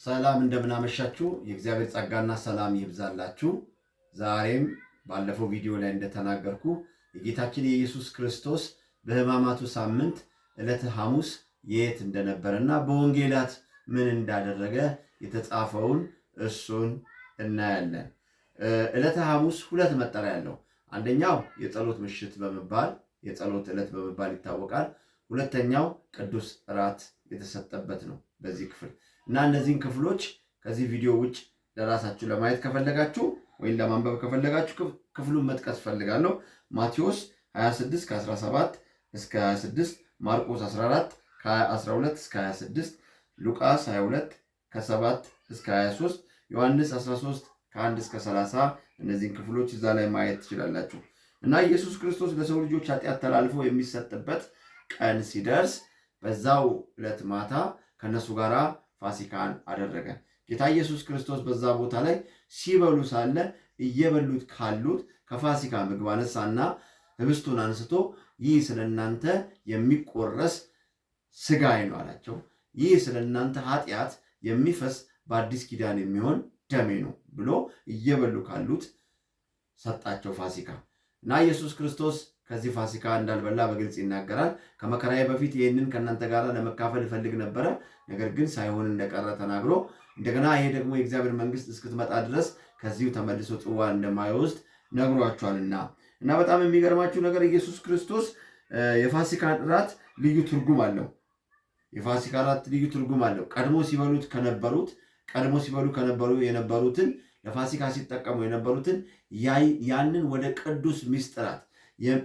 ሰላም እንደምናመሻችሁ የእግዚአብሔር ጸጋና ሰላም ይብዛላችሁ። ዛሬም ባለፈው ቪዲዮ ላይ እንደተናገርኩ የጌታችን የኢየሱስ ክርስቶስ በሕማማቱ ሳምንት ዕለተ ሐሙስ የት እንደነበረና በወንጌላት ምን እንዳደረገ የተጻፈውን እሱን እናያለን። ዕለተ ሐሙስ ሁለት መጠሪያ ያለው፣ አንደኛው የጸሎት ምሽት በመባል የጸሎት ዕለት በመባል ይታወቃል። ሁለተኛው ቅዱስ እራት የተሰጠበት ነው በዚህ ክፍል እና እነዚህን ክፍሎች ከዚህ ቪዲዮ ውጭ ለራሳችሁ ለማየት ከፈለጋችሁ ወይም ለማንበብ ከፈለጋችሁ ክፍሉን መጥቀስ ፈልጋለሁ። ማቴዎስ 26 ከ17 እስከ 26፣ ማርቆስ 14 ከ12 እስከ 26፣ ሉቃስ 22 ከ7 እስከ 23፣ ዮሐንስ 13 ከ1 እስከ 30። እነዚህን ክፍሎች እዛ ላይ ማየት ትችላላችሁ። እና ኢየሱስ ክርስቶስ ለሰው ልጆች ኃጢአት ተላልፎ የሚሰጥበት ቀን ሲደርስ በዛው ዕለት ማታ ከነሱ ጋር ፋሲካን አደረገ። ጌታ ኢየሱስ ክርስቶስ በዛ ቦታ ላይ ሲበሉ ሳለ እየበሉት ካሉት ከፋሲካ ምግብ አነሳና ህብስቱን አንስቶ ይህ ስለ እናንተ የሚቆረስ ሥጋዬ ነው አላቸው። ይህ ስለ እናንተ ኃጢአት የሚፈስ በአዲስ ኪዳን የሚሆን ደሜ ነው ብሎ እየበሉ ካሉት ሰጣቸው ፋሲካ። እና ኢየሱስ ክርስቶስ ከዚህ ፋሲካ እንዳልበላ በግልጽ ይናገራል። ከመከራዬ በፊት ይህንን ከእናንተ ጋር ለመካፈል እፈልግ ነበረ፣ ነገር ግን ሳይሆን እንደቀረ ተናግሮ እንደገና ይሄ ደግሞ የእግዚአብሔር መንግስት እስክትመጣ ድረስ ከዚሁ ተመልሶ ጽዋ እንደማይወስድ ነግሯቸዋልና። እና በጣም የሚገርማችሁ ነገር ኢየሱስ ክርስቶስ የፋሲካ እራት ልዩ ትርጉም አለው። የፋሲካ እራት ልዩ ትርጉም አለው። ቀድሞ ሲበሉ የነበሩትን ለፋሲካ ሲጠቀሙ የነበሩትን ያንን ወደ ቅዱስ ምስጢራት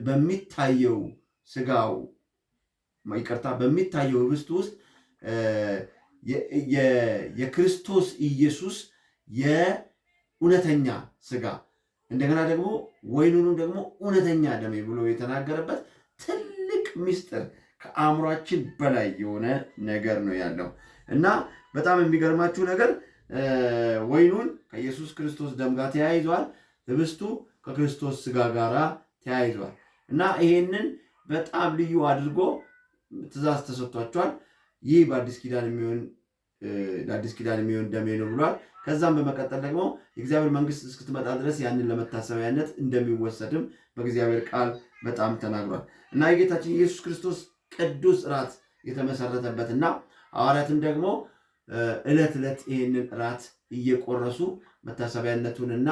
በሚታየው ስጋው በሚታየው ህብስት ውስጥ የክርስቶስ ኢየሱስ የእውነተኛ ስጋ እንደገና ደግሞ ወይኑንም ደግሞ እውነተኛ ደሜ ብሎ የተናገረበት ትልቅ ምስጢር ከአእምሯችን በላይ የሆነ ነገር ነው ያለው። እና በጣም የሚገርማችሁ ነገር ወይኑን ከኢየሱስ ክርስቶስ ደም ጋር ተያይዟል፣ ህብስቱ ከክርስቶስ ስጋ ጋር ተያይዟል። እና ይሄንን በጣም ልዩ አድርጎ ትእዛዝ ተሰጥቷቸዋል። ይህ ለአዲስ ኪዳን የሚሆን ደሜ ነው ብሏል። ከዛም በመቀጠል ደግሞ የእግዚአብሔር መንግስት እስክትመጣ ድረስ ያንን ለመታሰቢያነት እንደሚወሰድም በእግዚአብሔር ቃል በጣም ተናግሯል። እና የጌታችን ኢየሱስ ክርስቶስ ቅዱስ እራት የተመሰረተበትና ሐዋርያትም ደግሞ ዕለት ዕለት ይህንን እራት እየቆረሱ መታሰቢያነቱንና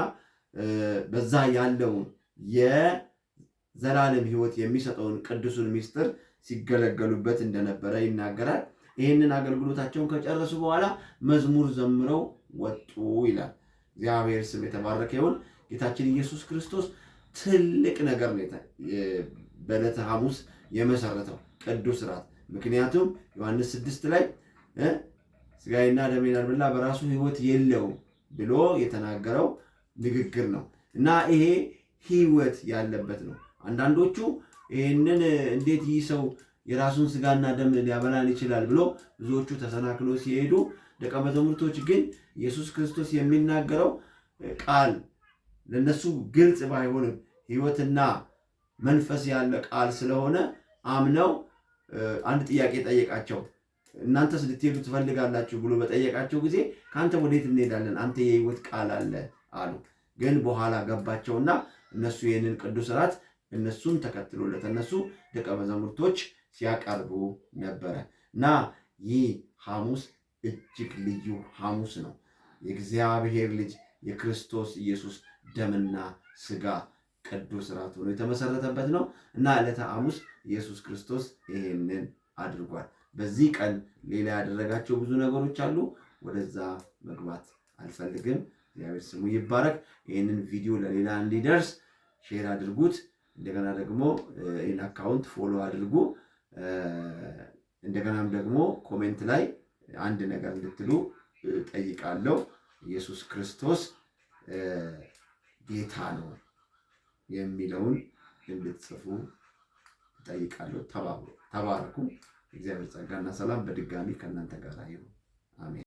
በዛ ያለውን የዘላለም ሕይወት የሚሰጠውን ቅዱሱን ምስጢር ሲገለገሉበት እንደነበረ ይናገራል። ይህንን አገልግሎታቸውን ከጨረሱ በኋላ መዝሙር ዘምረው ወጡ ይላል። እግዚአብሔር ስም የተባረከ ይሁን። ጌታችን ኢየሱስ ክርስቶስ ትልቅ ነገር ነው በዕለተ ሐሙስ የመሰረተው ቅዱስ እራት። ምክንያቱም ዮሐንስ 6 ላይ ሥጋዬና ደሜን ያልበላ በራሱ ሕይወት የለውም ብሎ የተናገረው ንግግር ነው እና ይሄ ሕይወት ያለበት ነው። አንዳንዶቹ ይህንን እንዴት ይህ ሰው የራሱን ሥጋና ደም ሊያበላን ይችላል ብሎ ብዙዎቹ ተሰናክሎ ሲሄዱ፣ ደቀ መዛሙርቶች ግን ኢየሱስ ክርስቶስ የሚናገረው ቃል ለነሱ ግልጽ ባይሆንም ሕይወትና መንፈስ ያለ ቃል ስለሆነ አምነው አንድ ጥያቄ ጠየቃቸው። እናንተስ ልትሄዱ ትፈልጋላችሁ ብሎ በጠየቃቸው ጊዜ ከአንተ ወዴት እንሄዳለን? አንተ የሕይወት ቃል አለ አሉ። ግን በኋላ ገባቸውና እነሱ ይህንን ቅዱስ እራት እነሱን ተከትሎ ለተነሱ ደቀ መዛሙርቶች ሲያቀርቡ ነበረ። እና ይህ ሐሙስ እጅግ ልዩ ሐሙስ ነው። የእግዚአብሔር ልጅ የክርስቶስ ኢየሱስ ደምና ሥጋ ቅዱስ እራት ሆኖ የተመሰረተበት ነው። እና ዕለተ ሐሙስ ኢየሱስ ክርስቶስ ይሄንን አድርጓል። በዚህ ቀን ሌላ ያደረጋቸው ብዙ ነገሮች አሉ። ወደዛ መግባት አልፈልግም። እግዚአብሔር ስሙ ይባረክ። ይህንን ቪዲዮ ለሌላ እንዲደርስ ሼር አድርጉት። እንደገና ደግሞ ይህን አካውንት ፎሎ አድርጉ። እንደገናም ደግሞ ኮሜንት ላይ አንድ ነገር እንድትሉ ጠይቃለሁ። ኢየሱስ ክርስቶስ ጌታ ነው የሚለውን እንድትጽፉ ጠይቃለሁ። ተባረኩ። እግዚአብሔር ጸጋና ሰላም በድጋሚ ከእናንተ ጋር ይሁን። አሜን።